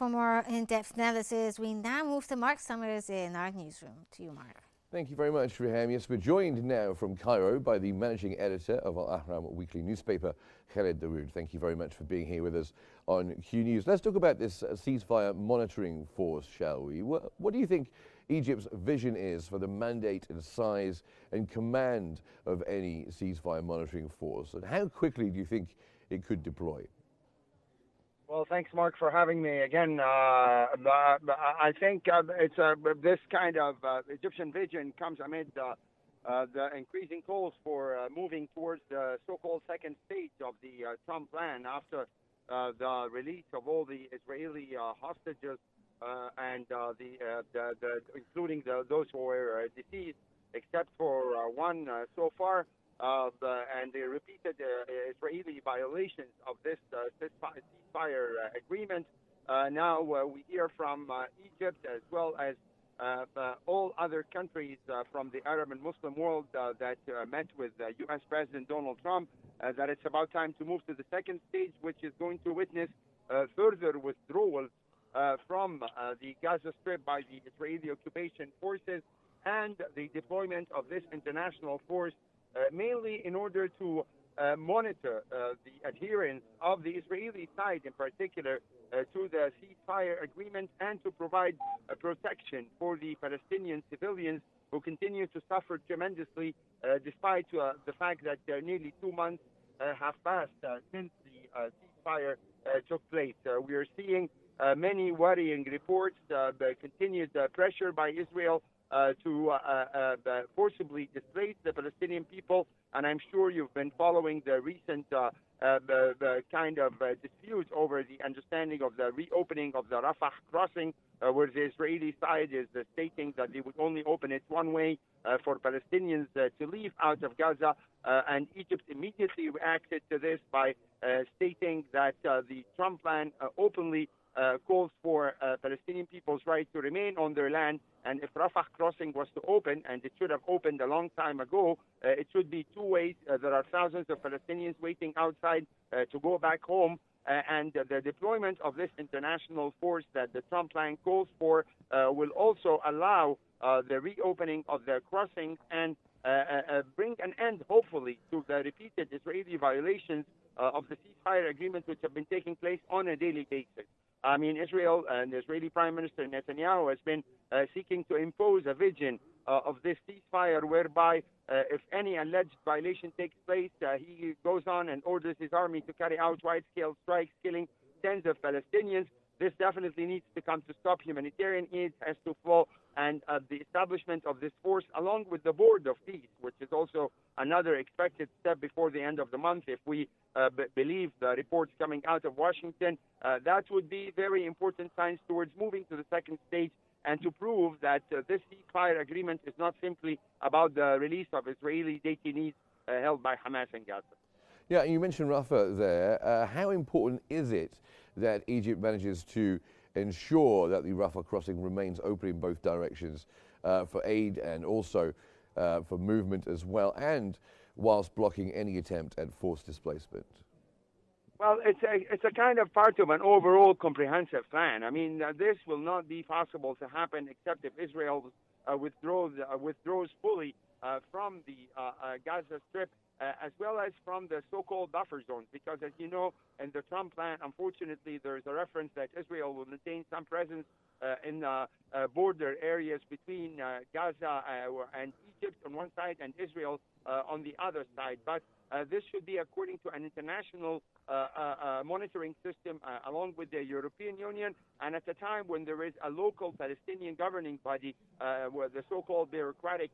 For more in-depth analysis, we now move to Mark Summers in our newsroom. To you, Mark. Thank you very much, Riham. Yes, we're joined now from Cairo by the managing editor of Al-Ahram Weekly newspaper, Khaled Dawood. Thank you very much for being here with us on Qnews. Let's talk about this ceasefire monitoring force, shall we? What do you think Egypt's vision is for the mandate and size and command of any ceasefire monitoring force? And how quickly do you think it could deploy? Well, thanks, Mark, for having me again. I think it's this kind of Egyptian vision comes amid the increasing calls for moving towards the so-called second stage of the Trump plan after the release of all the Israeli hostages and including those who were deceased, except for one so far. And the repeated Israeli violations of this ceasefire agreement. Now we hear from Egypt as well as all other countries from the Arab and Muslim world that met with U.S. President Donald Trump that it's about time to move to the second stage, which is going to witness further withdrawals from the Gaza Strip by the Israeli occupation forces and the deployment of this international force mainly in order to monitor the adherence of the Israeli side in particular to the ceasefire agreement and to provide protection for the Palestinian civilians who continue to suffer tremendously despite the fact that nearly 2 months have passed since the ceasefire took place. We are seeing many worrying reports, the continued pressure by Israel to forcibly displace the Palestinian people, and I'm sure you've been following the recent the kind of dispute over the understanding of the reopening of the Rafah crossing, where the Israeli side is stating that they would only open it one way for Palestinians to leave out of Gaza, and Egypt immediately reacted to this by stating that the Trump plan openly calls for Palestinian people's right to remain on their land, and if Rafah crossing was to open, and it should have opened a long time ago, it should be two ways. There are thousands of Palestinians waiting outside to go back home, and the deployment of this international force that the Trump plan calls for will also allow the reopening of the crossings and bring an end, hopefully, to the repeated Israeli violations of the ceasefire agreement, which have been taking place on a daily basis. I mean, Israel and the Israeli Prime Minister Netanyahu has been seeking to impose a vision of this ceasefire whereby if any alleged violation takes place, he goes on and orders his army to carry out wide-scale strikes, killing tens of Palestinians. This definitely needs to come to stop. Humanitarian aid has to flow, and the establishment of this force, along with the Board of Peace, which is also another expected step before the end of the month, if we believe the reports coming out of Washington, that would be very important signs towards moving to the second stage and to prove that this ceasefire agreement is not simply about the release of Israeli detainees held by Hamas in Gaza. Yeah, you mentioned Rafah there. How important is it that Egypt manages to ensure that the Rafah crossing remains open in both directions for aid and also for movement as well, and whilst blocking any attempt at forced displacement? Well, it's a kind of part of an overall comprehensive plan. I mean, this will not be possible to happen except if Israel withdraws fully from the Gaza Strip, as well as from the so-called buffer zones, because as you know, in the Trump plan, unfortunately, there's a reference that Israel will maintain some presence in border areas between Gaza and Egypt on one side and Israel on the other side. But this should be according to an international monitoring system along with the European Union, and at a time when there is a local Palestinian governing body, where the so-called bureaucratic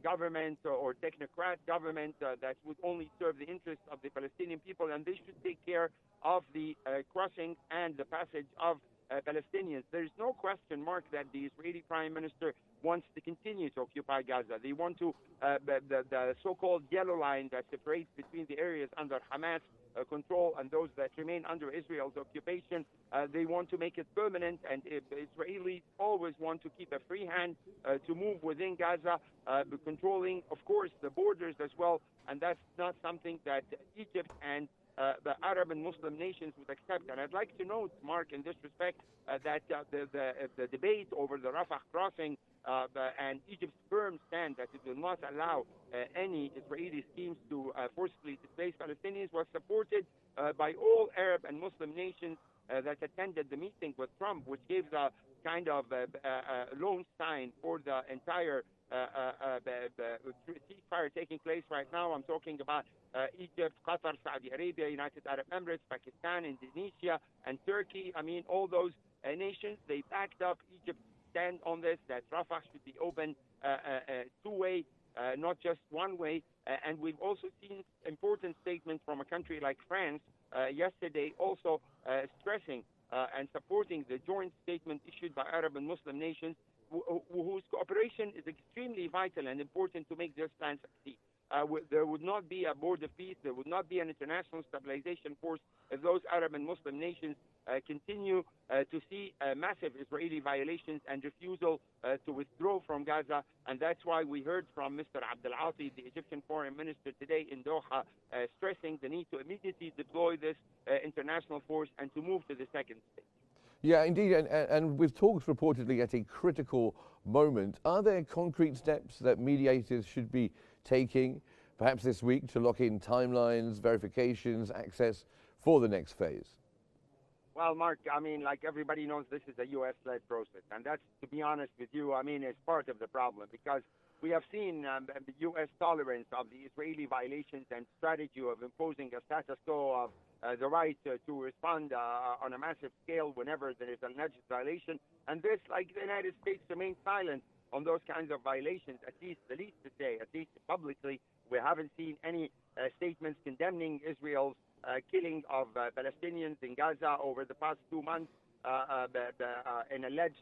government or technocrat government that would only serve the interests of the Palestinian people, and they should take care of the crossing and the passage of Palestinians. There is no question, Mark, that the Israeli Prime Minister wants to continue to occupy Gaza. They want to, the so-called yellow line that separates between the areas under Hamas control and those that remain under Israel's occupation, they want to make it permanent, and Israelis always want to keep a free hand to move within Gaza, controlling, of course, the borders as well, and that's not something that Egypt and the Arab and Muslim nations would accept. And I'd like to note, Mark, in this respect, that the debate over the Rafah crossing and Egypt's firm stand that it will not allow any Israeli schemes to forcibly displace Palestinians was supported by all Arab and Muslim nations that attended the meeting with Trump, which gave the kind of lone sign for the entire ceasefire taking place right now. I'm talking about Egypt, Qatar, Saudi Arabia, United Arab Emirates, Pakistan, Indonesia, and Turkey. I mean, all those nations, they backed up Egypt's stand on this, that Rafah should be open two-way, not just one way. And we've also seen important statements from a country like France yesterday also stressing and supporting the joint statement issued by Arab and Muslim nations whose cooperation is extremely vital and important to make this plan succeed. There would not be a board of peace, there would not be an international stabilization force if those Arab and Muslim nations continue to see massive Israeli violations and refusal to withdraw from Gaza. And that's why we heard from Mr. Abdel Ati, the Egyptian foreign minister, today in Doha, stressing the need to immediately deploy this international force and to move to the second stage. Yeah, indeed, and with talks reportedly at a critical moment, are there concrete steps that mediators should be taking, perhaps this week, to lock in timelines, verifications, access for the next phase? Well, Mark, I mean, like everybody knows, this is a U.S.-led process, and that's, to be honest with you, I mean, it's part of the problem, because we have seen the U.S. tolerance of the Israeli violations and strategy of imposing a status quo of the right to respond on a massive scale whenever there is an alleged violation. And this, like the United States, remains silent on those kinds of violations, at least to say, at least publicly. We haven't seen any statements condemning Israel's killing of Palestinians in Gaza over the past 2 months in alleged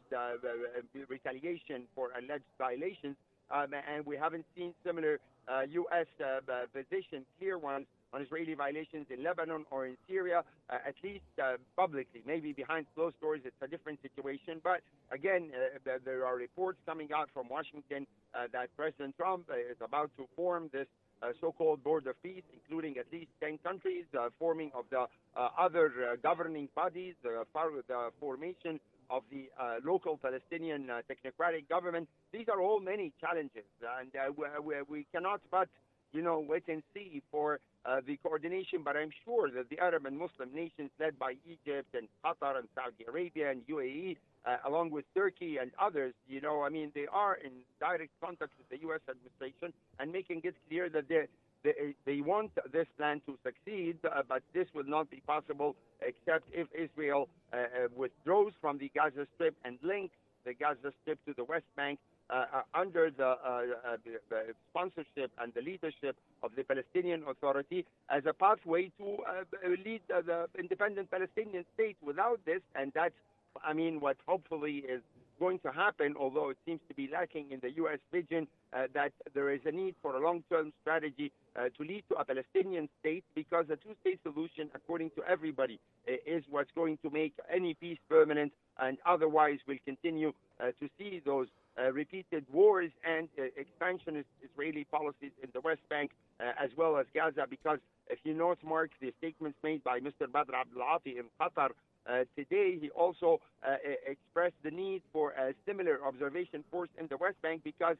retaliation for alleged violations. And we haven't seen similar U.S. position, clear ones, on Israeli violations in Lebanon or in Syria, at least publicly. Maybe behind closed doors it's a different situation. But again, there are reports coming out from Washington that President Trump is about to form this so-called board of peace, including at least 10 countries, forming of the other governing bodies, the formation of the local Palestinian technocratic government. These are all many challenges, and we cannot but wait and see for the coordination. But I'm sure that the Arab and Muslim nations led by Egypt and Qatar and Saudi Arabia and UAE, along with Turkey and others, I mean, they are in direct contact with the U.S. administration and making it clear that they want this plan to succeed, but this will not be possible except if Israel withdraws from the Gaza Strip and links the Gaza Strip to the West Bank under the sponsorship and the leadership of the Palestinian Authority as a pathway to lead the independent Palestinian state. Without this, and that's, I mean, what hopefully is going to happen, although it seems to be lacking in the U.S. vision, that there is a need for a long-term strategy to lead to a Palestinian state, because a two-state solution, according to everybody, is what's going to make any peace permanent, and otherwise we'll continue to see those repeated wars and expansionist Israeli policies in the West Bank as well as Gaza. Because if you note, Mark, the statements made by Mr. Badr Abdel Ati in Qatar today, he also expressed the need for a similar observation force in the West Bank, because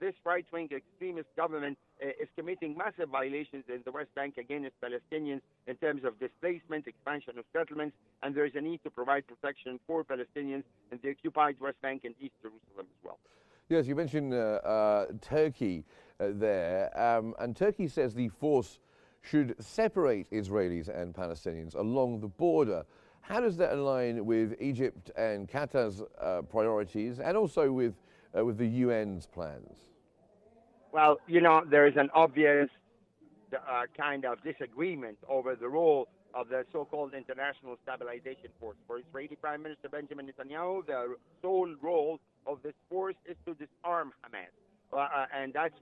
this right-wing extremist government is committing massive violations in the West Bank against Palestinians in terms of displacement, expansion of settlements, and there is a need to provide protection for Palestinians in the occupied West Bank and East Jerusalem as well. Yes, you mentioned Turkey there, and Turkey says the force should separate Israelis and Palestinians along the border. How does that align with Egypt and Qatar's priorities, and also with the UN's plans? Well, there is an obvious kind of disagreement over the role of the so-called International Stabilization Force. For Israeli Prime Minister Benjamin Netanyahu, the sole role of this force is to disarm Hamas. And that's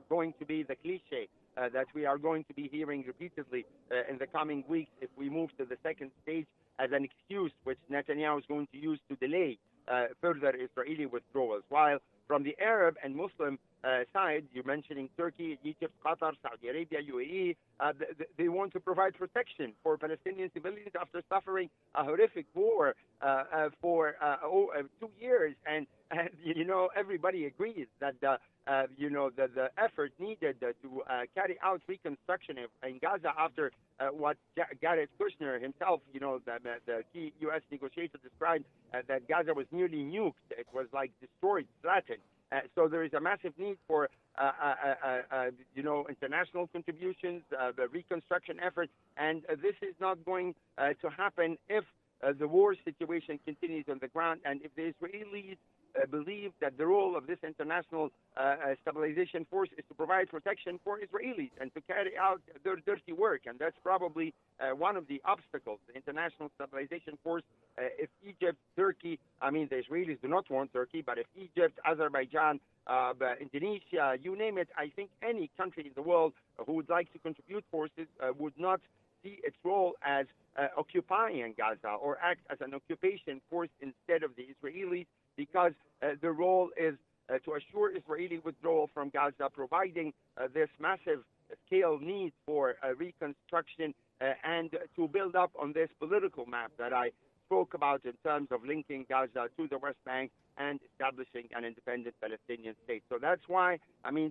going to be the cliche that we are going to be hearing repeatedly in the coming weeks if we move to the second stage. as an excuse which Netanyahu is going to use to delay further Israeli withdrawals. While from the Arab and Muslim side, you're mentioning Turkey, Egypt, Qatar, Saudi Arabia, UAE, they want to provide protection for Palestinian civilians after suffering a horrific war for 2 years. And everybody agrees that the effort needed to carry out reconstruction in Gaza after what Jared Kushner himself, the key U.S. negotiator, described that Gaza was nearly nuked. It was like destroyed, flattened. So there is a massive need for, international contributions, the reconstruction effort, and this is not going to happen if the war situation continues on the ground, and if the Israelis believe that the role of this international stabilization force is to provide protection for Israelis and to carry out their dirty work. And that's probably one of the obstacles, the international stabilization force. If Egypt, Turkey, the Israelis do not want Turkey, but if Egypt, Azerbaijan, Indonesia, you name it, I think any country in the world who would like to contribute forces would not see its role as occupying Gaza or act as an occupation force instead of the Israelis, because the role is to assure Israeli withdrawal from Gaza, providing this massive scale need for reconstruction and to build up on this political map that I spoke about in terms of linking Gaza to the West Bank and establishing an independent Palestinian state. So that's why,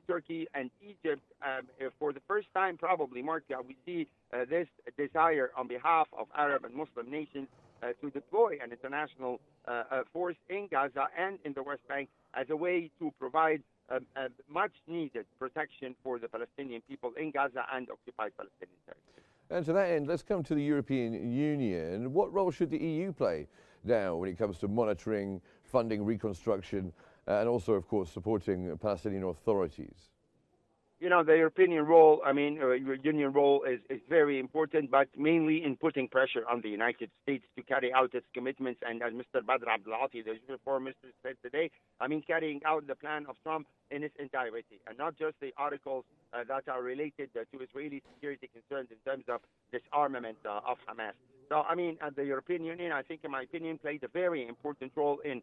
Turkey and Egypt, for the first time probably, Mark, we see this desire on behalf of Arab and Muslim nations to deploy an international force in Gaza and in the West Bank as a way to provide much needed protection for the Palestinian people in Gaza and occupied Palestinian territory. And to that end, let's come to the European Union. What role should the EU play now when it comes to monitoring, funding reconstruction, and also, of course, supporting Palestinian authorities? The European role, Union role is very important, but mainly in putting pressure on the United States to carry out its commitments. And as Mr. Badr Abdulati, the foreign minister, said today, carrying out the plan of Trump in its entirety, and not just the articles that are related to Israeli security concerns in terms of disarmament of Hamas. So, the European Union, I think, in my opinion, played a very important role in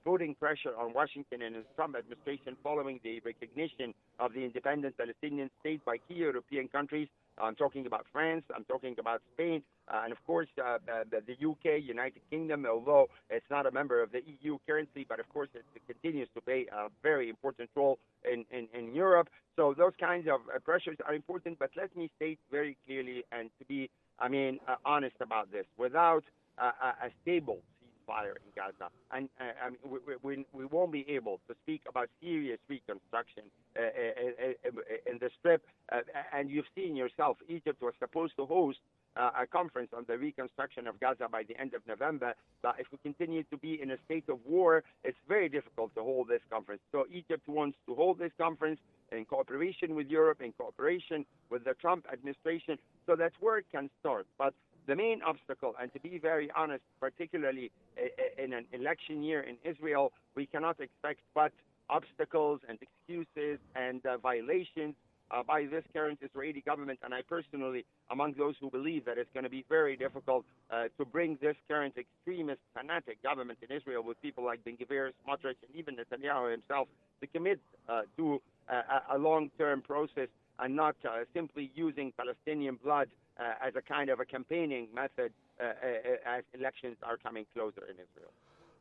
putting pressure on Washington and the Trump administration following the recognition of the independent Palestinian state by key European countries. I'm talking about France, I'm talking about Spain, and of course the UK, United Kingdom, although it's not a member of the EU currently, but of course it continues to play a very important role in Europe. So those kinds of pressures are important, but let me state very clearly and to be, honest about this, without a stable ceasefire in Gaza, and we won't be able to speak about serious reconstruction in the Strip. And you've seen yourself, Egypt was supposed to host a conference on the reconstruction of Gaza by the end of November. But if we continue to be in a state of war, it's very difficult to hold this conference. So Egypt wants to hold this conference in cooperation with Europe, in cooperation with the Trump administration, so that work can start. But the main obstacle, and to be very honest, particularly in an election year in Israel, we cannot expect but obstacles and excuses and violations by this current Israeli government. And I personally, among those who believe that it's going to be very difficult to bring this current extremist, fanatic government in Israel with people like Ben-Gvir, Smotrich, and even Netanyahu himself to commit to a long-term process and not simply using Palestinian blood as a kind of a campaigning method as elections are coming closer in Israel.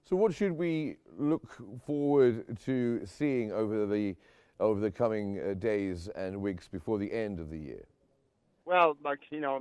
So what should we look forward to seeing over the coming days and weeks before the end of the year? Well,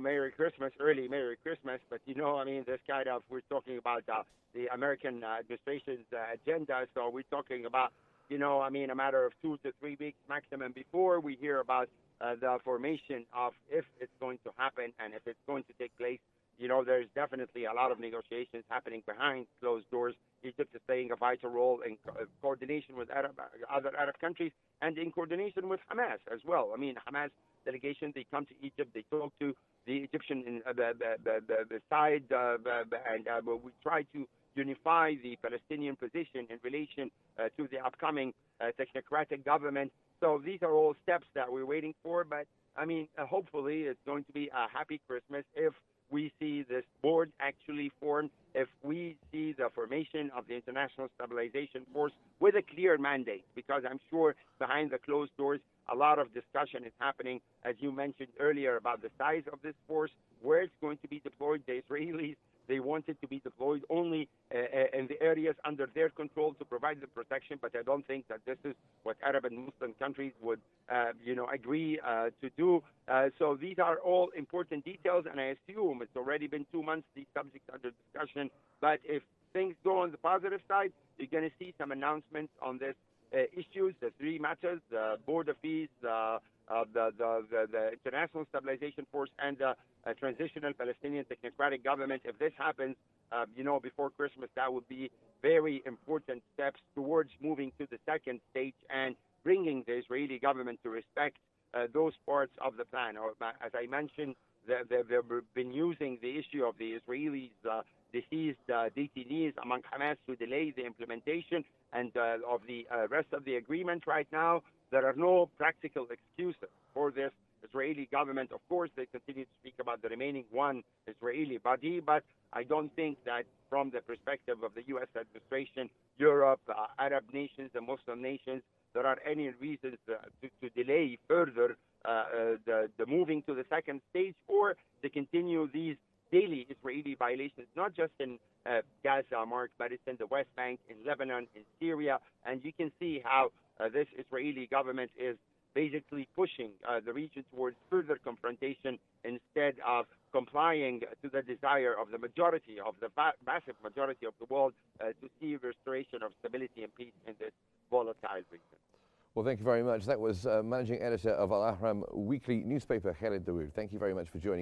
Merry Christmas, early Merry Christmas, but this kind of, we're talking about the American administration's agenda, so we're talking about, a matter of 2 to 3 weeks maximum before we hear about the formation of if it's going to happen and if it's going to take place. There's definitely a lot of negotiations happening behind closed doors. Egypt is playing a vital role in coordination with other Arab countries and in coordination with Hamas as well. Hamas delegation, they come to Egypt, they talk to the Egyptian the side, and we try to unify the Palestinian position in relation to the upcoming technocratic government. So these are all steps that we're waiting for, but hopefully it's going to be a happy Christmas if we see this board actually formed, if we see the formation of the International Stabilization Force with a clear mandate, because I'm sure behind the closed doors, a lot of discussion is happening, as you mentioned earlier, about the size of this force, where it's going to be deployed. The Israelis, they want it to be deployed only in the areas under their control to provide the protection, but I don't think that this is what Arab and Muslim countries would, agree to do. So these are all important details, and I assume it's already been 2 months, these subjects under discussion. But if things go on the positive side, you're going to see some announcements on this issues, the three matters, the border fees, the International Stabilization Force, and the Transitional Palestinian Technocratic Government. If this happens, before Christmas, that would be very important steps towards moving to the second stage and bringing the Israeli government to respect those parts of the plan. Or, as I mentioned, they've been using the issue of the Israelis' deceased detainees among Hamas to delay the implementation and of the rest of the agreement. Right now, there are no practical excuses for this Israeli government. Of course, they continue to speak about the remaining one Israeli body, but I don't think that from the perspective of the U.S. administration, Europe, Arab nations, and Muslim nations, there are any reasons to delay further the moving to the second stage, or to continue these daily Israeli violations, not just in Gaza, Mark, but it's in the West Bank, in Lebanon, in Syria. And you can see how this Israeli government is basically pushing the region towards further confrontation instead of complying to the desire of the majority, of the massive majority of the world, to see restoration of stability and peace in this volatile region. Well, thank you very much. That was Managing Editor of Al-Ahram Weekly newspaper, Khaled Dawood. Thank you very much for joining us.